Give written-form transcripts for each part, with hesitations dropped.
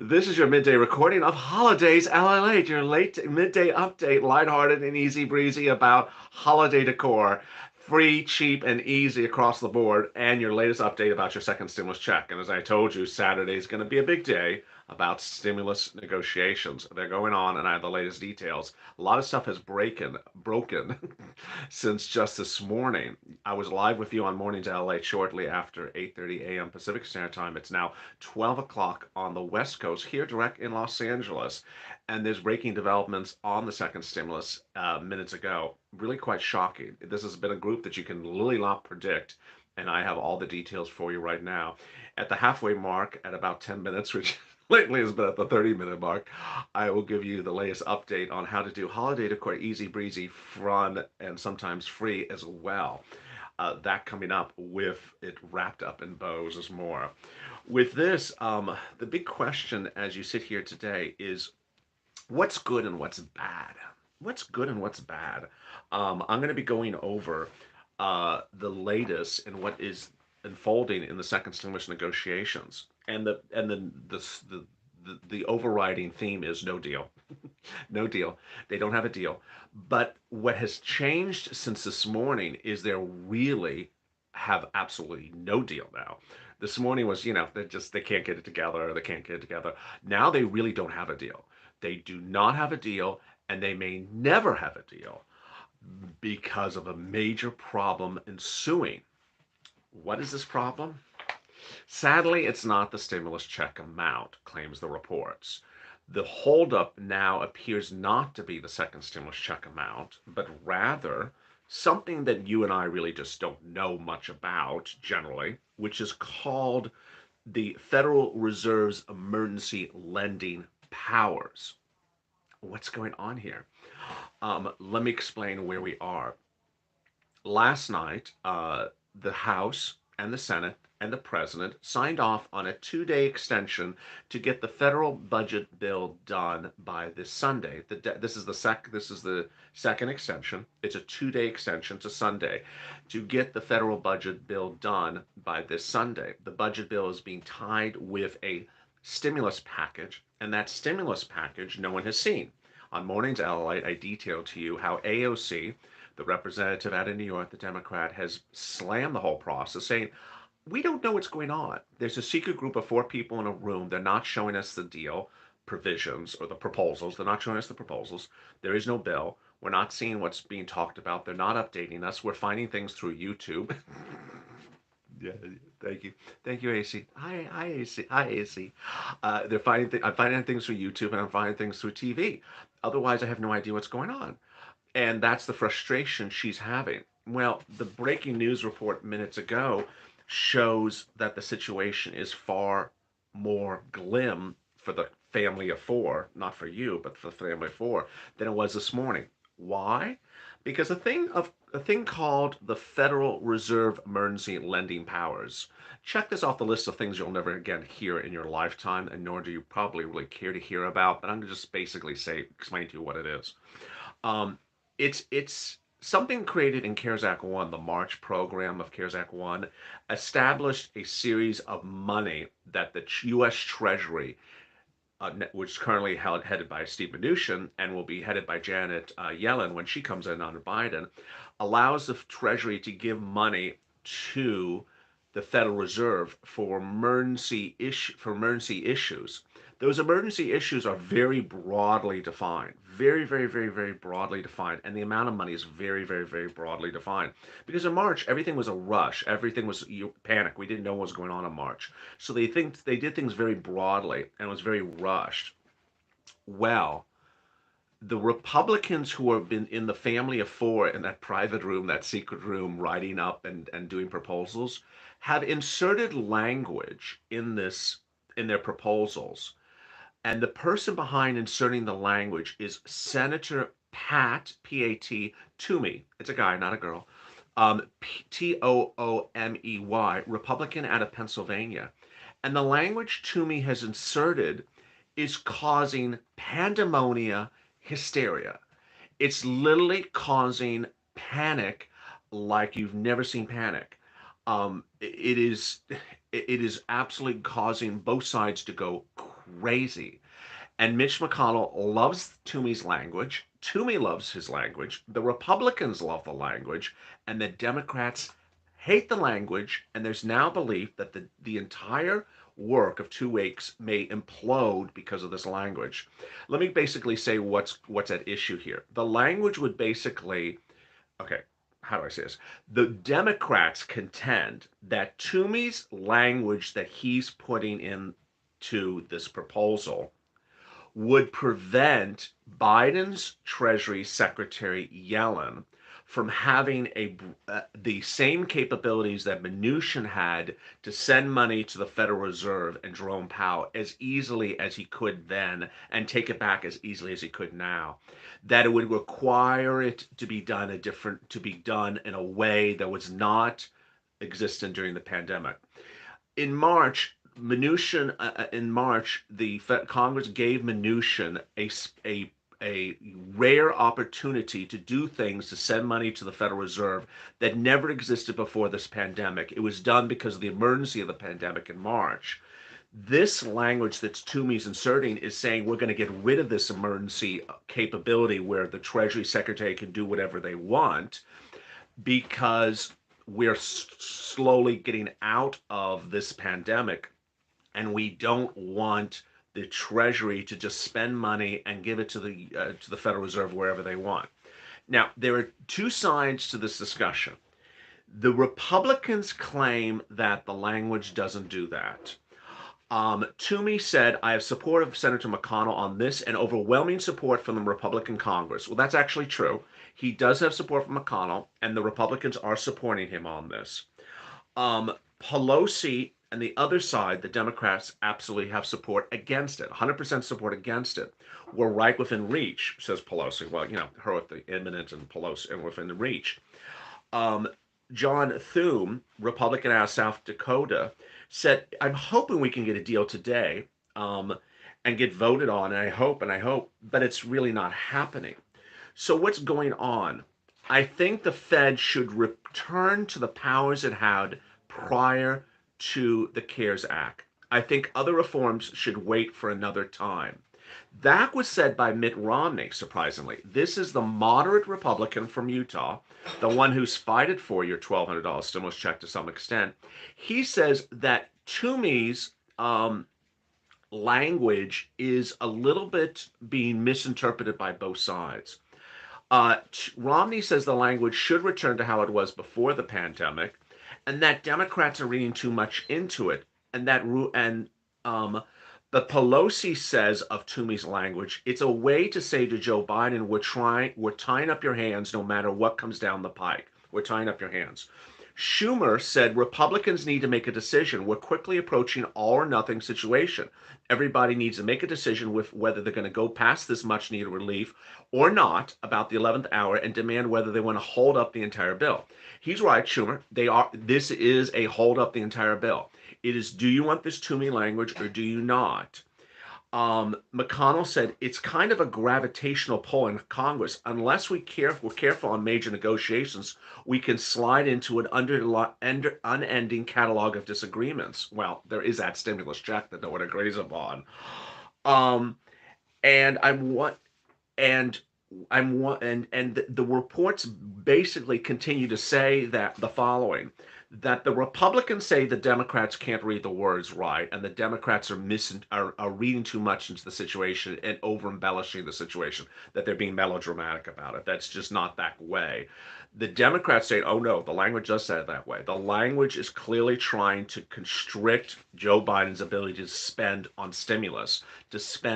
This is your midday recording of Holidays LALATE, your late midday update, lighthearted and easy breezy about holiday decor, free, cheap, and easy across the board, and your latest update about your second stimulus check. And as I told you, Saturday is going to be a big day about stimulus negotiations. They're going on, and I have the latest details. A lot of stuff has broken since just this morning. I was live with you on Mornings LA shortly after 8:30 a.m. Pacific Standard Time. It's now 12 o'clock on the West Coast, here direct in Los Angeles. And there's breaking developments on the second stimulus minutes ago. Really quite shocking. This has been a group that you can really not predict. And I have all the details for you right now. At the halfway mark, at about 10 minutes, which lately has been at the 30-minute mark, I will give you the latest update on how to do holiday decor easy breezy, fun, and sometimes free as well. That coming up with it wrapped up in bows is more. With this, the big question as you sit here today is what's good and what's bad? What's good and what's bad? I'm going to be going over the latest in what is unfolding in the second stimulus negotiations, and the overriding theme is no deal, no deal. They don't have a deal. But what has changed since this morning is they really have absolutely no deal now. This morning was, they can't get it together, they can't get it together. Now they really don't have a deal. They do not have a deal, and they may never have a deal because of a major problem ensuing. What is this problem? Sadly, it's not the stimulus check amount, claims the reports. The holdup now appears not to be the second stimulus check amount, but rather something that you and I really just don't know much about generally, which is called the Federal Reserve's emergency lending powers. What's going on here? Let me explain where we are. Last night, the House and the Senate and the President signed off on a 2-day extension to get the federal budget bill done by this Sunday. This is the second extension. It's a 2-day extension to Sunday to get the federal budget bill done by this Sunday. The budget bill is being tied with a stimulus package, and that stimulus package no one has seen. On Mornings LA, I detailed to you how AOC, the representative out of New York, the Democrat, has slammed the whole process, saying, we don't know what's going on. There's a secret group of 4 people in a room. They're not showing us the deal provisions or the proposals. They're not showing us the proposals. There is no bill. We're not seeing what's being talked about. They're not updating us. We're finding things through YouTube. Yeah, thank you. Thank you, AC. Hi, AC. Hi, AC. I'm finding things through YouTube and I'm finding things through TV. Otherwise, I have no idea what's going on. And that's the frustration she's having. Well, the breaking news report minutes ago shows that the situation is far more glim for the family of 4, not for you, but for the family of 4, than it was this morning. Why? Because a thing called the Federal Reserve Emergency Lending Powers. Check this off the list of things you'll never again hear in your lifetime, and nor do you probably really care to hear about. But I'm going to just basically explain to you what it is. Um, it's something created in CARES Act 1, the March program of CARES Act 1, established a series of money that the U.S. Treasury, which is currently headed by Steve Mnuchin and will be headed by Janet Yellen when she comes in under Biden, allows the Treasury to give money to the Federal Reserve for emergency issues. Those emergency issues are very broadly defined, very, very, very, very broadly defined, and the amount of money is very, very, very broadly defined. Because in March, everything was a rush, everything was panic. We didn't know what was going on in March, so they did things very broadly and it was very rushed. Well, the Republicans who have been in the family of 4 in that private room, that secret room, writing up and doing proposals, have inserted language in their proposals. And the person behind inserting the language is Senator Pat, P-A-T, Toomey. It's a guy, not a girl. Toomey, Republican out of Pennsylvania. And the language Toomey has inserted is causing pandemonia, hysteria. It's literally causing panic like you've never seen panic. It is absolutely causing both sides to go crazy. And Mitch McConnell loves Toomey's language. Toomey loves his language. The Republicans love the language. And the Democrats hate the language. And there's now belief that the entire work of 2 weeks may implode because of this language. Let me basically say what's at issue here. The language would basically, okay, how do I say this? The Democrats contend that Toomey's language that he's putting into this proposal would prevent Biden's Treasury Secretary Yellen from having the same capabilities that Mnuchin had to send money to the Federal Reserve and Jerome Powell as easily as he could then and take it back as easily as he could now. That it would require it to be done in a way that was not existent during the pandemic. In March, the Congress gave Mnuchin a rare opportunity to do things to send money to the Federal Reserve that never existed before this pandemic. It was done because of the emergency of the pandemic in March. This language that Toomey's inserting is saying we're going to get rid of this emergency capability where the Treasury Secretary can do whatever they want because we're slowly getting out of this pandemic and we don't want the Treasury to just spend money and give it to the Federal Reserve wherever they want. Now, there are two sides to this discussion. The Republicans claim that the language doesn't do that. Toomey said, I have support of Senator McConnell on this and overwhelming support from the Republican Congress. Well, that's actually true. He does have support from McConnell, and the Republicans are supporting him on this. Pelosi and the other side, the Democrats, absolutely have support against it, 100% support against it. We're right within reach, says Pelosi. Well, her with the imminent and Pelosi and within the reach. John Thune, Republican out of South Dakota, said, I'm hoping we can get a deal today and get voted on, and I hope, but it's really not happening. So what's going on? I think the Fed should return to the powers it had prior to the CARES Act. I think other reforms should wait for another time. That was said by Mitt Romney, surprisingly. This is the moderate Republican from Utah, the one who's fighted for your $1,200 stimulus check to some extent. He says that Toomey's language is a little bit being misinterpreted by both sides. Romney says the language should return to how it was before the pandemic, and that Democrats are reading too much into it, but Pelosi says of Toomey's language, it's a way to say to Joe Biden, we're tying up your hands no matter what comes down the pike. We're tying up your hands. Schumer said Republicans need to make a decision. We're quickly approaching all or nothing situation. Everybody needs to make a decision with whether they're going to go past this much needed relief or not about the 11th hour and demand whether they want to hold up the entire bill. He's right, Schumer. This is a hold up the entire bill. It is, do you want this Toomey language or do you not? McConnell said it's kind of a gravitational pull in Congress. Unless we're careful on major negotiations, we can slide into an unending catalog of disagreements. Well, there is that stimulus check that no one agrees upon. And the reports basically continue to say that the following: that the Republicans say the Democrats can't read the words right, and the Democrats are reading too much into the situation and over embellishing the situation, that they're being melodramatic about it. That's just not that way. The Democrats say, oh no, the language does say it that way. The language is clearly trying to constrict Joe Biden's ability to spend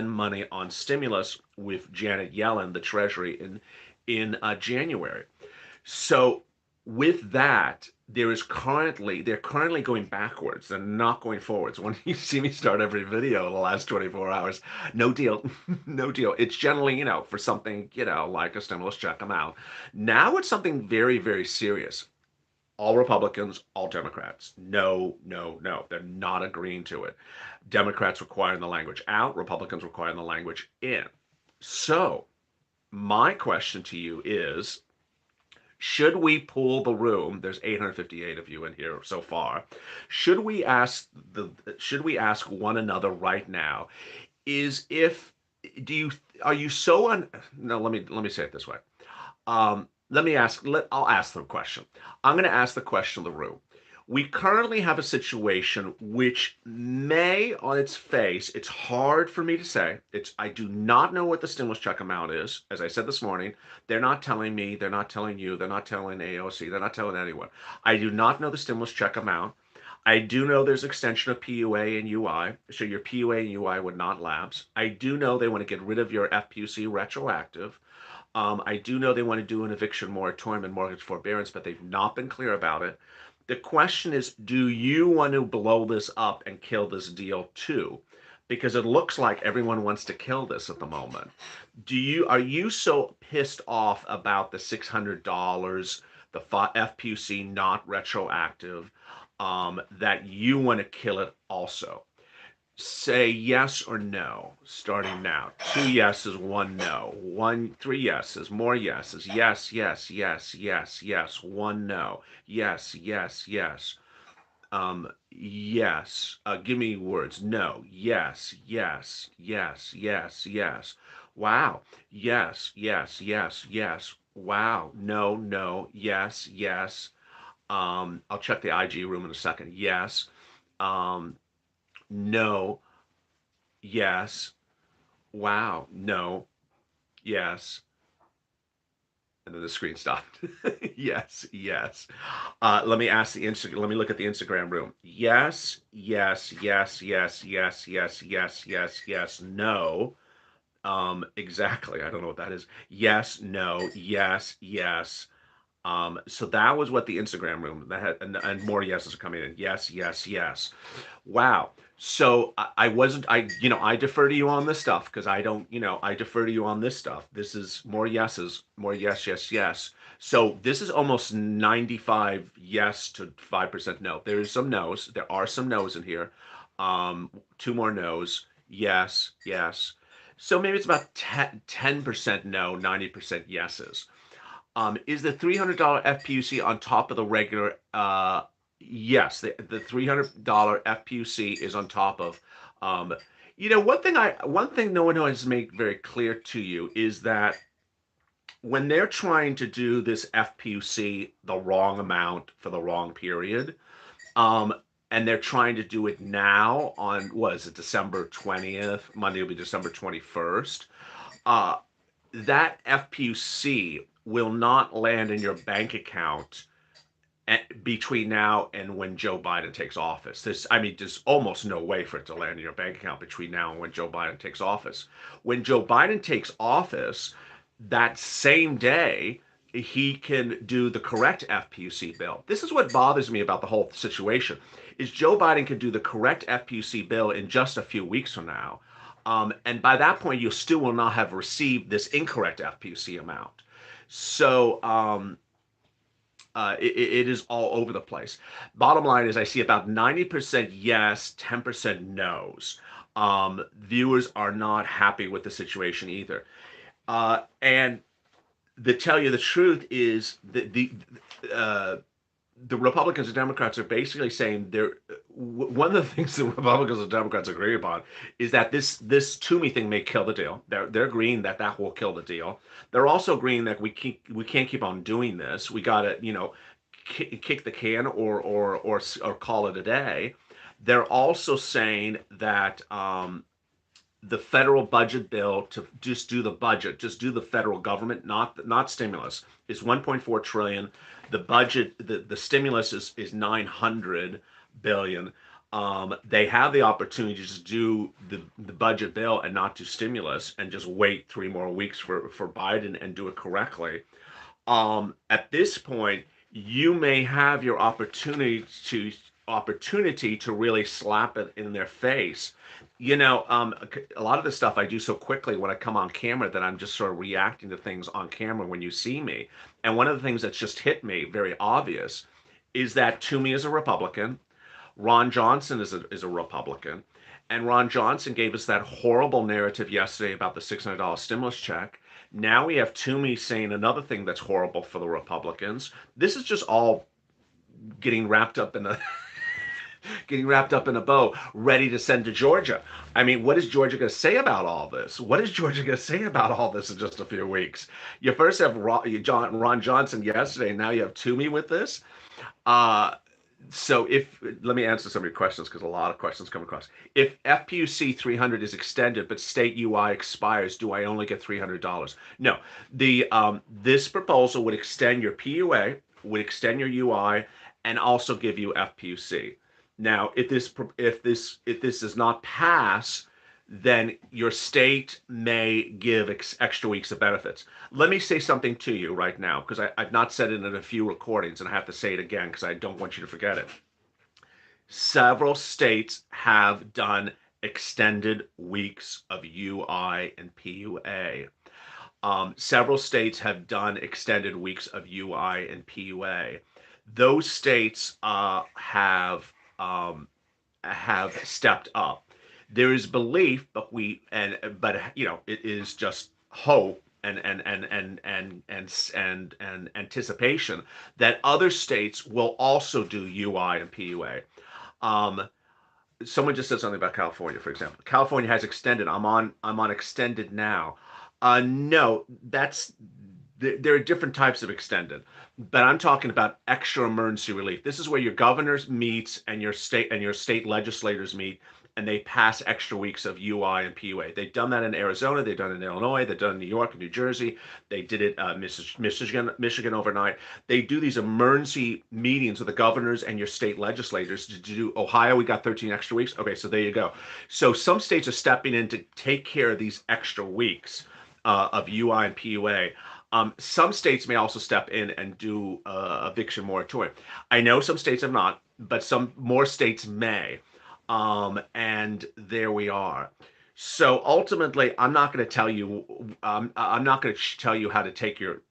money on stimulus with Janet Yellen, the Treasury, in January. So with that, they're currently going backwards. They're not going forwards. When you see me start every video in the last 24 hours, no deal, no deal. It's generally, for something, like a stimulus check, I'm out. Now it's something very, very serious. All Republicans, all Democrats. No, no, no. They're not agreeing to it. Democrats requiring the language out, Republicans requiring the language in. So, my question to you is, should we pool the room? There's 858 of you in here so far. Should we ask one another right now, is if do you are you so un no, let me say it this way. I'll ask the question. I'm going to ask the question of the room. We currently have a situation which may, on its face, it's hard for me to say. I do not know what the stimulus check amount is. As I said this morning, they're not telling me, they're not telling you, they're not telling AOC, they're not telling anyone. I do not know the stimulus check amount. I do know there's extension of PUA and UI, so your PUA and UI would not lapse. I do know they want to get rid of your FPUC retroactive. I do know they want to do an eviction moratorium and mortgage forbearance, but they've not been clear about it. The question is, do you want to blow this up and kill this deal too? Because it looks like everyone wants to kill this at the moment. Are you so pissed off about the $600, the FPUC not retroactive, that you want to kill it also? Say yes or no, starting now. Two yeses, one no. Three yeses, more yeses. Yes, yes, yes, yes, yes. One no. Yes, yes, yes. Yes. Give me words. No. Yes, yes, yes, yes, yes. Wow. Yes, yes, yes, yes. Wow. No, no. Yes, yes. I'll check the IG room in a second. Yes. Um, no. Yes. Wow. No. Yes. And then the screen stopped. Yes. Yes. Let me look at the Instagram room. Yes. Yes. Yes. Yes. Yes. Yes. Yes. Yes. Yes. No. Exactly. I don't know what that is. Yes. No. Yes. Yes. So that was what the Instagram room that had, and more yeses are coming in. Yes. Yes. Yes. Wow. So I wasn't, I defer to you on this stuff because I don't, I defer to you on this stuff. This is more yeses, more yes, yes, yes. So this is almost 95 yes to 5% no. There's some no's. There are some no's in here. Two more no's. Yes, yes. So maybe it's about 10% no, 90% yeses. Is the $300 FPUC on top of the regular? Yes, the $300 FPUC is on top of. Um, one thing no one has made very clear to you is that when they're trying to do this FPUC the wrong amount for the wrong period, um, and they're trying to do it now on what is it, December 20th? Monday will be December 21st. Uh, that FPUC will not land in your bank account between now and when Joe Biden takes office. There's almost no way for it to land in your bank account between now and when Joe Biden takes office. When Joe Biden takes office, that same day, he can do the correct FPUC bill. This is what bothers me about the whole situation: is Joe Biden can do the correct FPUC bill in just a few weeks from now, and by that point, you still will not have received this incorrect FPUC amount. So it is all over the place. Bottom line is, I see about 90% yes, 10% no's. Viewers are not happy with the situation either. And to tell you the truth is the Republicans and Democrats are basically saying one of the things the Republicans and Democrats agree upon is that this Toomey thing may kill the deal. They're agreeing that that will kill the deal. They're also agreeing that we can't keep on doing this. We got to kick the can or call it a day. They're also saying that the federal budget bill, to just do the budget, just do the federal government, not stimulus, is 1.4 trillion. The budget, the stimulus is 900 billion. They have the opportunity to just do the budget bill and not do stimulus and just wait 3 more weeks for Biden and do it correctly. At this point, you may have your opportunity to really slap it in their face. A lot of the stuff I do so quickly when I come on camera that I'm just sort of reacting to things on camera when you see me. And one of the things that's just hit me, very obvious, is that Toomey is a Republican, Ron Johnson is a Republican, and Ron Johnson gave us that horrible narrative yesterday about the $600 stimulus check. Now we have Toomey saying another thing that's horrible for the Republicans. This is just all getting wrapped up in the getting wrapped up in a bow, ready to send to Georgia. I mean, what is Georgia going to say about all this? What is Georgia going to say about all this in just a few weeks? You first have Ron Johnson yesterday, now you have Toomey with this. Uh, so if let me answer some of your questions because a lot of questions come across. If FPUC 300 is extended but state UI expires, do I only get $300? No. The This proposal would extend your PUA, would extend your UI, and also give you FPUC. Now, if this does not pass, then your state may give extra weeks of benefits. Let me say something to you right now, because I've not said it in a few recordings, and I have to say it again because I don't want you to forget it. Several states have done extended weeks of UI and PUA. Several states have done extended weeks of UI and PUA. Those states have stepped up. There is belief, but it is just hope and anticipation that other states will also do UI and PUA. Um, Someone just said something about California, for example. California has extended. I'm on extended now. No, there are different types of extended, but I'm talking about extra emergency relief. This is where your governors meets and your state legislators meet, and they pass extra weeks of UI and PUA. They've done that in Arizona, they've done it in Illinois, they've done it in New York and New Jersey. They did it Michigan overnight. They do these emergency meetings with the governors and your state legislators to do. Ohio, we got 13 extra weeks. Okay, so there you go. So some states are stepping in to take care of these extra weeks of UI and PUA. Some states may also step in and do eviction moratorium. I know some states have not, but some more states may. And there we are. So ultimately, I'm not going to tell you. I'm not going to tell you how to take your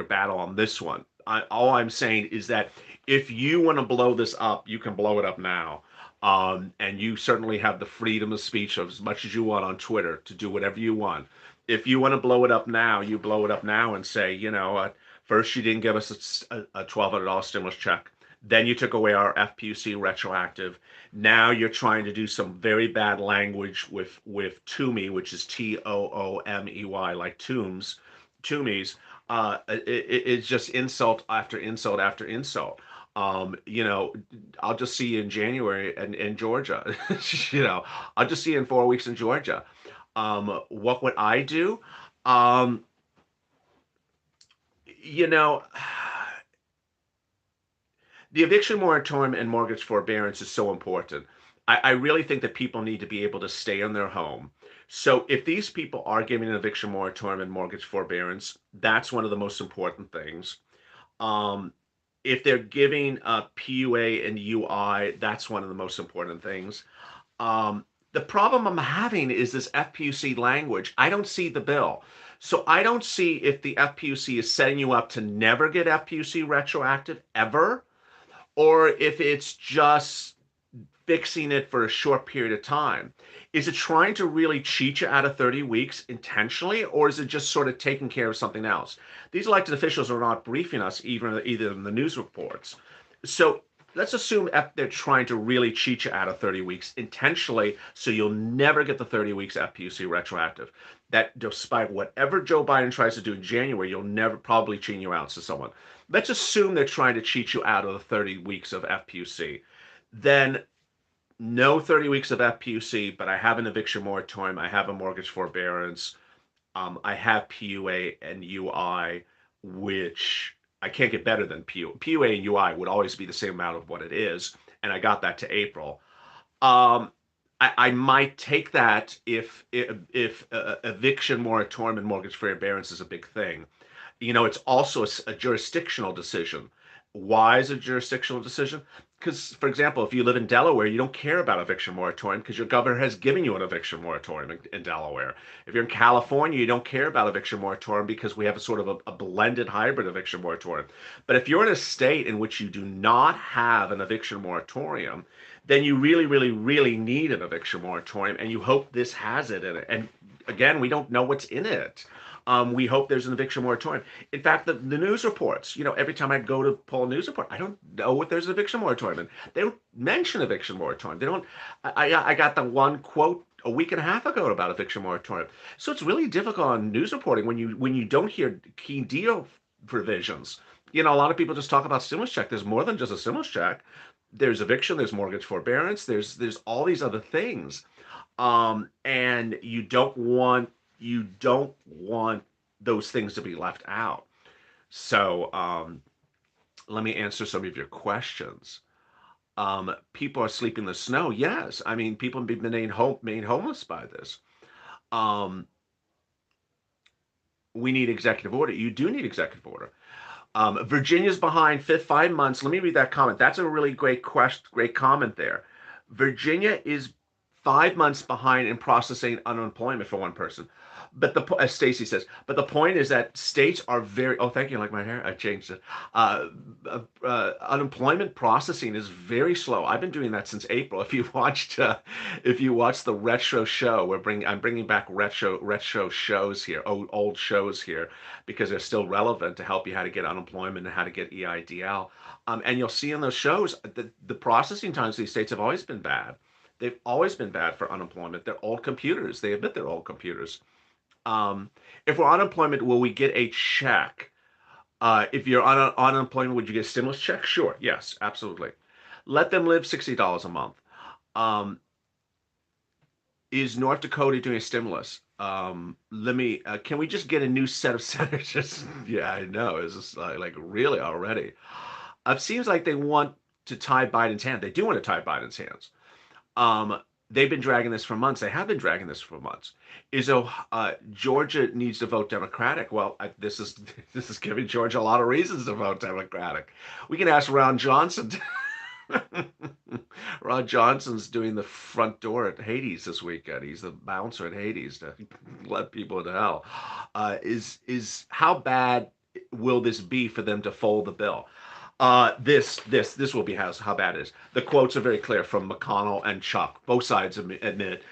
battle on this one. All I'm saying is that if you want to blow this up, you can blow it up now. And you certainly have the freedom of speech of as much as you want on Twitter to do whatever you want. If you want to blow it up now, you blow it up now and say, first you didn't give us a $1,200 stimulus check. Then you took away our FPUC retroactive. Now you're trying to do some very bad language with Toomey, which is Toomey, like Toomey's. It's just insult after insult after insult. I'll just see you in January in Georgia. I'll just see you in 4 weeks in Georgia. What would I do? Um, you know, the eviction moratorium and mortgage forbearance is so important. I really think that people need to be able to stay in their home. So if these people are giving an eviction moratorium and mortgage forbearance, that's one of the most important things. Um, if they're giving a PUA and UI, that's one of the most important things. The problem I'm having is this FPUC language. I don't see the bill. So I don't see if the FPUC is setting you up to never get FPUC retroactive ever, or if it's just fixing it for a short period of time. Is it trying to really cheat you out of 30 weeks intentionally, or is it just sort of taking care of something else? These elected officials are not briefing us either in the news reports. So let's assume they're trying to really cheat you out of 30 weeks intentionally, so you'll never get the 30 weeks FPUC retroactive. That despite whatever Joe Biden tries to do in January, you'll never probably cheat you out to someone. Let's assume they're trying to cheat you out of the 30 weeks of FPUC. Then no 30 weeks of FPUC, but I have an eviction moratorium, I have a mortgage forbearance, I have PUA and UI, which I can't get better than PUA and UI would always be the same amount of what it is, and I got that to April. Um, I might take that if eviction moratorium and mortgage forbearance is a big thing. It's also a jurisdictional decision. Why is it a jurisdictional decision? Because, for example, if you live in Delaware, you don't care about eviction moratorium because your governor has given you an eviction moratorium in Delaware. If you're in California, you don't care about eviction moratorium because we have a sort of a blended hybrid eviction moratorium. But if you're in a state in which you do not have an eviction moratorium, then you really, really, really need an eviction moratorium, and you hope this has it in it. And again, we don't know what's in it. We hope there's an eviction moratorium. In fact, the news reports, every time I go to pull a news report, I don't know if there's an eviction moratorium. And they don't mention eviction moratorium. They don't. I got the one quote a week and a half ago about eviction moratorium. So it's really difficult on news reporting when you don't hear key deal provisions. A lot of people just talk about stimulus check. There's more than just a stimulus check. There's eviction. There's mortgage forbearance. There's all these other things. And you don't want those things to be left out. So let me answer some of your questions. People are sleeping in the snow. Yes, I mean people have been made homeless by this. Um, we need executive order. You do need executive order. Virginia's behind fifth 5 months. Let me read that comment. That's a really great comment there. Virginia is 5 months behind in processing unemployment for one person. But as Stacy says, but the point is that states are very. Oh, thank you. Like my hair, I changed it. Unemployment processing is very slow. I've been doing that since April. If you watched the retro show, I'm bringing back retro shows here, old shows here, because they're still relevant to help you how to get unemployment and how to get EIDL. And you'll see in those shows the processing times in these states have always been bad. They've always been bad for unemployment. They're old computers. They admit they're old computers. If we're on unemployment, will we get a check? If you're on unemployment, would you get a stimulus check? Sure. Yes, absolutely. Let them live $60 a month. Um, is North Dakota doing a stimulus? Can we just get a new set of senators? Yeah, I know. Is this like really already? It seems like they want to tie Biden's hand. They do want to tie Biden's hands. Um, they've been dragging this for months. They have been dragging this for months. Georgia needs to vote Democratic. Well, this is this is giving Georgia a lot of reasons to vote Democratic. We can ask Ron Johnson. Ron Johnson's doing the front door at Hades this weekend. He's the bouncer at Hades to let people into hell. Is how bad will this be for them to fold the bill? This will be how bad it is. The quotes are very clear from McConnell and Chuck. Both sides admit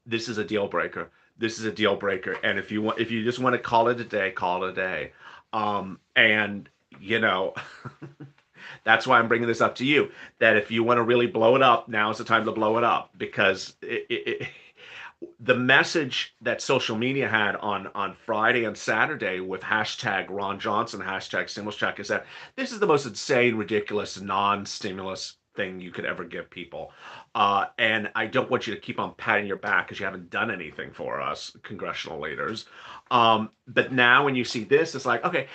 this is a deal breaker. This is a deal breaker. And if you just want to call it a day, call it a day. And you know, that's why I'm bringing this up to you. That if you want to really blow it up, now is the time to blow it up because the message that social media had on Friday and Saturday with hashtag Ron Johnson, hashtag stimulus check is that this is the most insane, ridiculous, non-stimulus thing you could ever give people. And I don't want you to keep on patting your back because you haven't done anything for us, congressional leaders. But now when you see this, it's like, okay,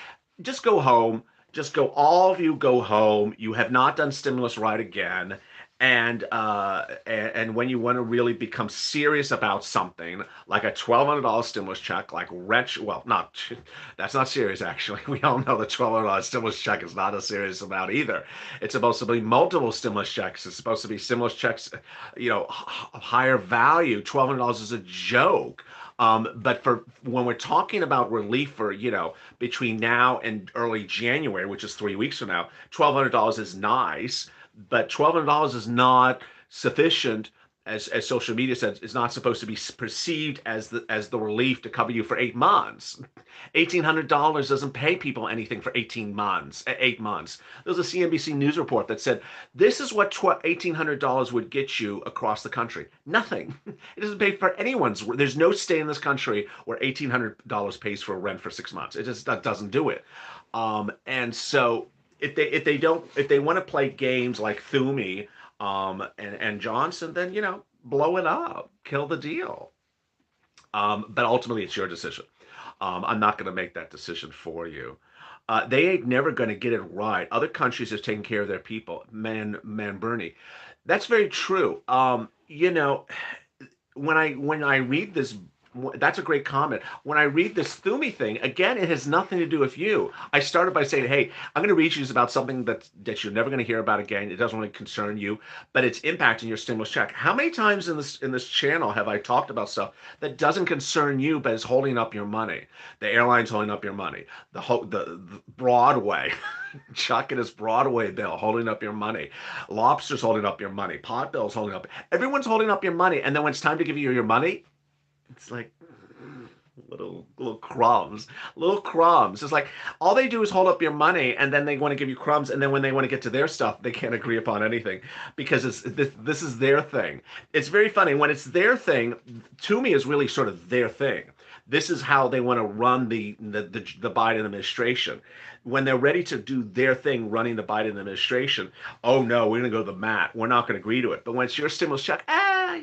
just go home. Just go, all of you go home. You have not done stimulus right again. And when you want to really become serious about something like a $1,200 stimulus check, like not that's not serious actually. We all know the $1,200 stimulus check is not a serious amount either. It's supposed to be multiple stimulus checks. It's supposed to be stimulus checks, higher value. $1,200 is a joke. But for when we're talking about relief for, between now and early January, which is 3 weeks from now, $1,200 is nice, but $1,200 is not sufficient, as social media says, is not supposed to be perceived as the relief to cover you for 8 months. $1,800 doesn't pay people anything for 18 months, 8 months. There was a CNBC News report that said this is what $1,800 would get you across the country. Nothing. It doesn't pay for anyone's. There's no state in this country where $1,800 pays for rent for 6 months. It just doesn't do it. And so if they want to play games like Thumi and Johnson, then blow it up, kill the deal. But ultimately, it's your decision. I'm not going to make that decision for you. They ain't never going to get it right. Other countries are taking care of their people. Man, Bernie, that's very true. When I read this, that's a great comment. When I read this Thumi thing, again, it has nothing to do with you. I started by saying, hey, I'm going to read you about something that you're never going to hear about again. It doesn't really concern you, but it's impacting your stimulus check. How many times in this channel have I talked about stuff that doesn't concern you, but is holding up your money? The airline's holding up your money. The Broadway, Chuck and his Broadway bill holding up your money. Lobster's holding up your money. Pot Bill's holding up. Everyone's holding up your money, and then when it's time to give you your money, it's like, Little crumbs, little crumbs. It's like all they do is hold up your money, and then they want to give you crumbs, and then when they want to get to their stuff, they can't agree upon anything because this is their thing. It's very funny when it's their thing. To me, is really sort of their thing. This is how they want to run the Biden administration. When they're ready to do their thing running the Biden administration, oh no, we're going to go to the mat. We're not going to agree to it. But when it's your stimulus check, yeah,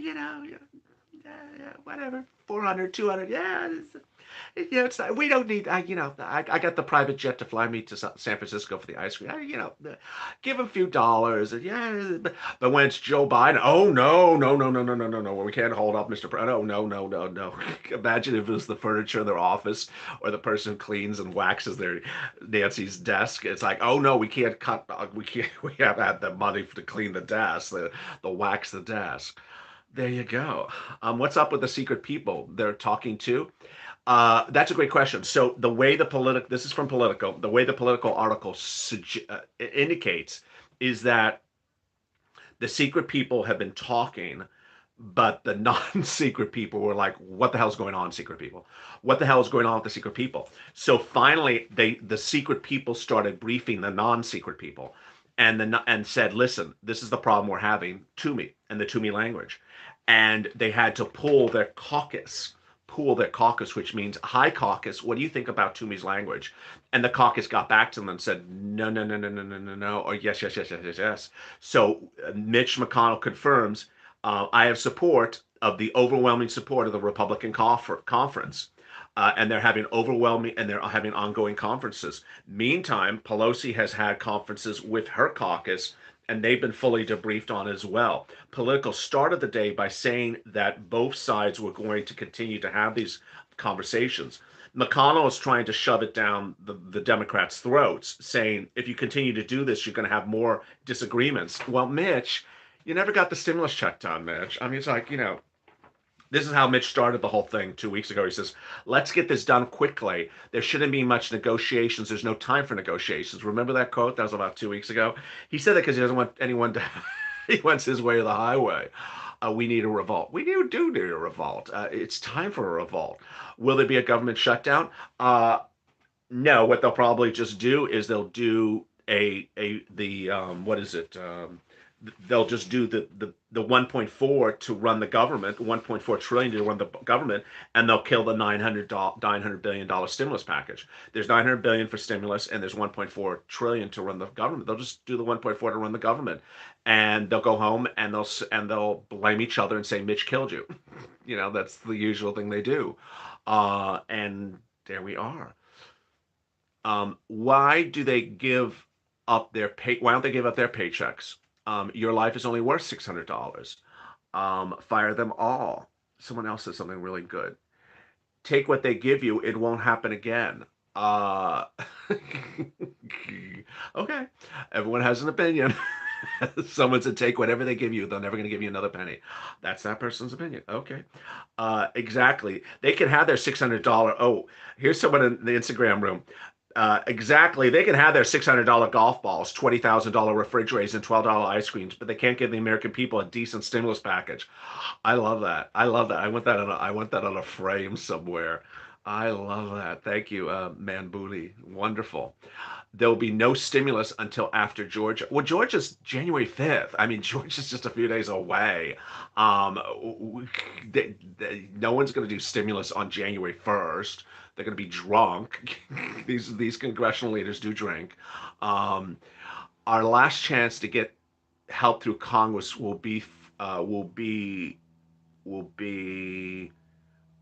whatever, 400, 200, yeah. It's not, we don't need, I got the private jet to fly me to San Francisco for the ice cream. Give a few dollars. And yeah, but when it's Joe Biden, oh, no, no, no, no, no, no, no, no. Well, we can't hold up Mr. President. Oh, no, no, no, no. Imagine if it was the furniture in their office or the person who cleans and waxes their Nancy's desk. It's like, oh, no, we can't cut, we have had the money to clean the desk, the wax the desk. There you go. What's up with the secret people they're talking to? That's a great question. So the way the political, this is from Politico, the way the political article indicates is that the secret people have been talking, but the non-secret people were like, "What the hell's going on, secret people? What the hell is going on with the secret people?" So finally, the secret people started briefing the non-secret people, and said, "Listen, this is the problem we're having to me and the to me language," and they had to pull their caucus, which means, "Hi, caucus, what do you think about Toomey's language?" And the caucus got back to them and said, "No, no, no, no, no, no, no, no," or "Yes, yes, yes, yes, yes, yes." So Mitch McConnell confirms, I have support of the overwhelming support of the Republican conference. And they're having ongoing conferences. Meantime, Pelosi has had conferences with her caucus, and they've been fully debriefed on as well. Political started the day by saying that both sides were going to continue to have these conversations. McConnell is trying to shove it down the Democrats' throats, saying, if you continue to do this, you're going to have more disagreements. Well, Mitch, you never got the stimulus check done, Mitch. I mean, it's like, this is how Mitch started the whole thing 2 weeks ago. He says, let's get this done quickly. There shouldn't be much negotiations. There's no time for negotiations. Remember that quote? That was about 2 weeks ago. He said that because he doesn't want anyone to, he wants his way or the highway. We need a revolt. We do need a revolt. It's time for a revolt. Will there be a government shutdown? No. What they'll probably just do is they'll do what is it? They'll just do the 1.4 to run the government, 1.4 trillion to run the government, and they'll kill the $900 billion stimulus package. There's 900 billion for stimulus, and there's 1.4 trillion to run the government. They'll just do the 1.4 to run the government, and they'll go home and they'll blame each other and say Mitch killed you. That's the usual thing they do, and there we are. Why do they give up their pay? Why don't they give up their paychecks? Your life is only worth $600. Fire them all. Someone else says something really good. Take what they give you, it won't happen again. Uh, okay, everyone has an opinion. Someone said, take whatever they give you, they're never going to give you another penny. That's that person's opinion. Okay. Exactly. They can have their $600. Oh, here's someone in the Instagram room. Exactly. They can have their $600 golf balls, $20,000 refrigerators, and $12 ice creams, but they can't give the American people a decent stimulus package. I love that. I love that. I want that on a frame somewhere. I love that. Thank you, Man Booty. Wonderful. There will be no stimulus until after Georgia. Well, Georgia's January 5th. I mean, Georgia's just a few days away. Um, no one's going to do stimulus on January 1st. They're going to be drunk. These congressional leaders do drink. Um, our last chance to get help through Congress will be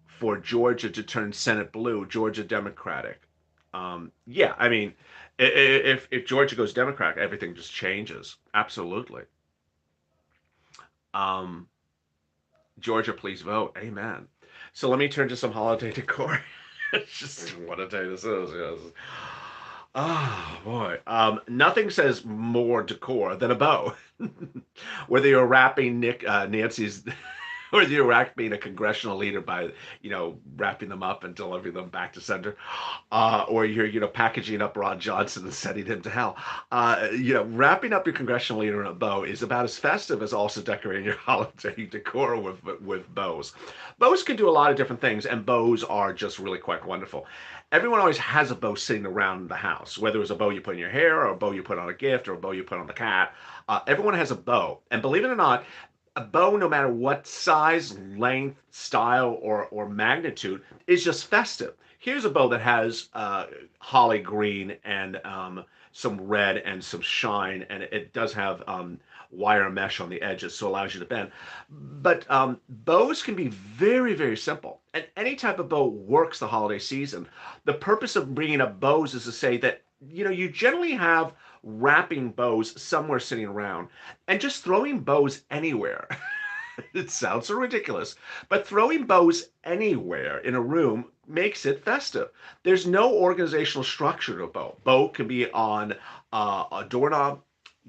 for Georgia to turn Senate blue, Georgia Democratic. Yeah, I mean, if Georgia goes Democratic, everything just changes. Absolutely. Um, Georgia, please vote. Amen. So let me turn to some holiday decor. Just what a day this is. Yes. Oh boy. Nothing says more decor than a bow. Whether you're wrapping Nancy's or you're being a congressional leader by, wrapping them up and delivering them back to center, or you're, packaging up Ron Johnson and sending him to hell. Wrapping up your congressional leader in a bow is about as festive as also decorating your holiday decor with bows. Bows can do a lot of different things, and bows are just really quite wonderful. Everyone always has a bow sitting around the house, whether it's a bow you put in your hair, or a bow you put on a gift, or a bow you put on the cat. Everyone has a bow, and believe it or not, a bow, no matter what size, length, style, or magnitude, is just festive. Here's a bow that has holly green and some red and some shine, and it does have wire mesh on the edges, so it allows you to bend. But bows can be very, very simple, and any type of bow works the holiday season. The purpose of bringing up bows is to say that you generally have wrapping bows somewhere sitting around, and just throwing bows anywhere. It sounds so ridiculous, but throwing bows anywhere in a room makes it festive. There's no organizational structure to a bow. Bow can be on a doorknob,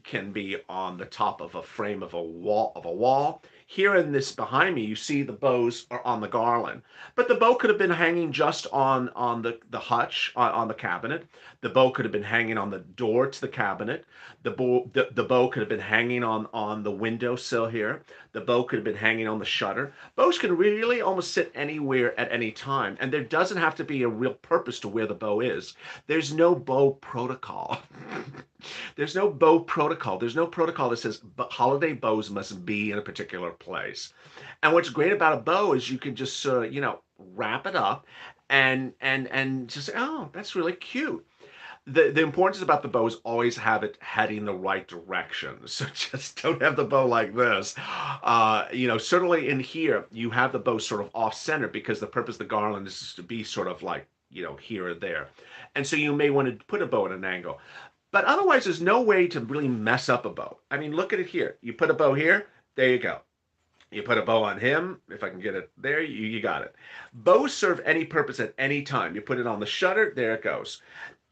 can be on the top of a frame of a wall. Here in this behind me, you see the bows are on the garland, but the bow could have been hanging just on the hutch on the cabinet. The bow could have been hanging on the door to the cabinet. The bow could have been hanging on the windowsill here. The bow could have been hanging on the shutter. Bows can really almost sit anywhere at any time, and there doesn't have to be a real purpose to where the bow is. There's no bow protocol. There's no bow protocol. There's no protocol that says holiday bows must be in a particular place. And what's great about a bow is you can just sort of, wrap it up and just say, oh, that's really cute. The importance about the bow is always have it heading the right direction. So just don't have the bow like this. Certainly in here, you have the bow sort of off center because the purpose of the garland is to be sort of like, here or there. And so you may want to put a bow at an angle. But otherwise, there's no way to really mess up a bow. I mean, look at it here. You put a bow here, there you go. You put a bow on him, if I can get it there, you got it. Bows serve any purpose at any time. You put it on the shutter, there it goes.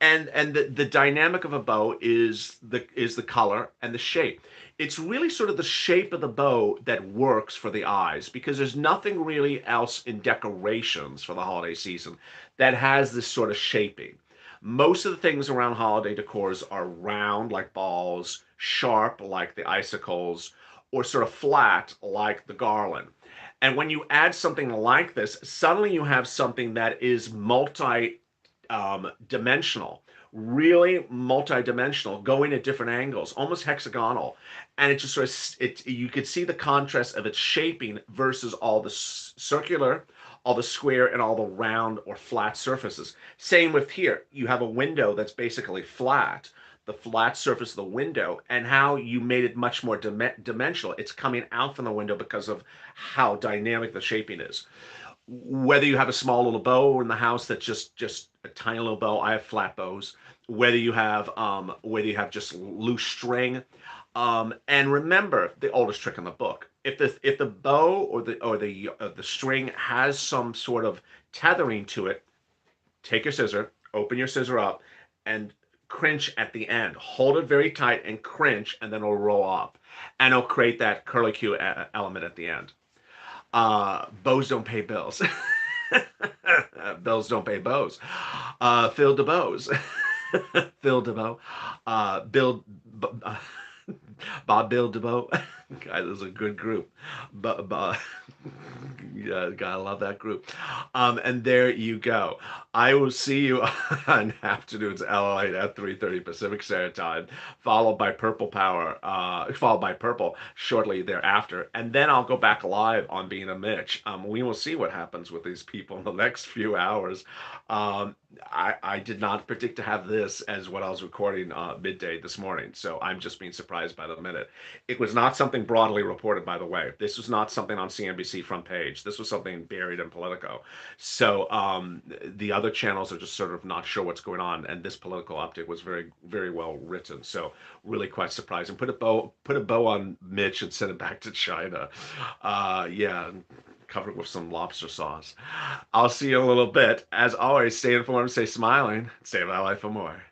And the dynamic of a bow is the color and the shape. It's really sort of the shape of the bow that works for the eyes, because there's nothing really else in decorations for the holiday season that has this sort of shaping. Most of the things around holiday decors are round like balls, sharp like the icicles, or sort of flat like the garland. And when you add something like this, suddenly you have something that is dimensional, really multi-dimensional, going at different angles, almost hexagonal. And it just sort of, you could see the contrast of its shaping versus all the circular, all the square, and all the round or flat surfaces. Same with here. You have a window that's basically flat, the flat surface of the window, and how you made it much more dimensional. It's coming out from the window because of how dynamic the shaping is. Whether you have a small little bow in the house that's just a tiny little bow, I have flat bows. Whether you have just loose string, and remember the oldest trick in the book: if the bow or the string has some sort of tethering to it, take your scissor, open your scissor up, and crinch at the end. Hold it very tight and crinch, and then it'll roll up, and it'll create that curlicue element at the end. Bows don't pay bills. Bills don't pay bows. Phil DeBows. Phil DeBow. Bill. Bob Bill DeBow. Guys, this is a good group. Yeah, gotta love that group. And there you go. I will see you on afternoons LALATE at 3:30 Pacific Standard Time, followed by followed by Purple shortly thereafter. And then I'll go back live on Being a Mitch. We will see what happens with these people in the next few hours. I did not predict to have this as what I was recording midday this morning, so I'm just being surprised by the minute. It was not something broadly reported, by the way. This was not something on CNBC front page. This was something buried in Politico. So the other channels are just sort of not sure what's going on, and this Political update was very, very well written. So really quite surprising. Put a bow on Mitch and send it back to China. Yeah. Covered with some lobster sauce. I'll see you in a little bit. As always, stay informed, stay smiling, stay alive for more.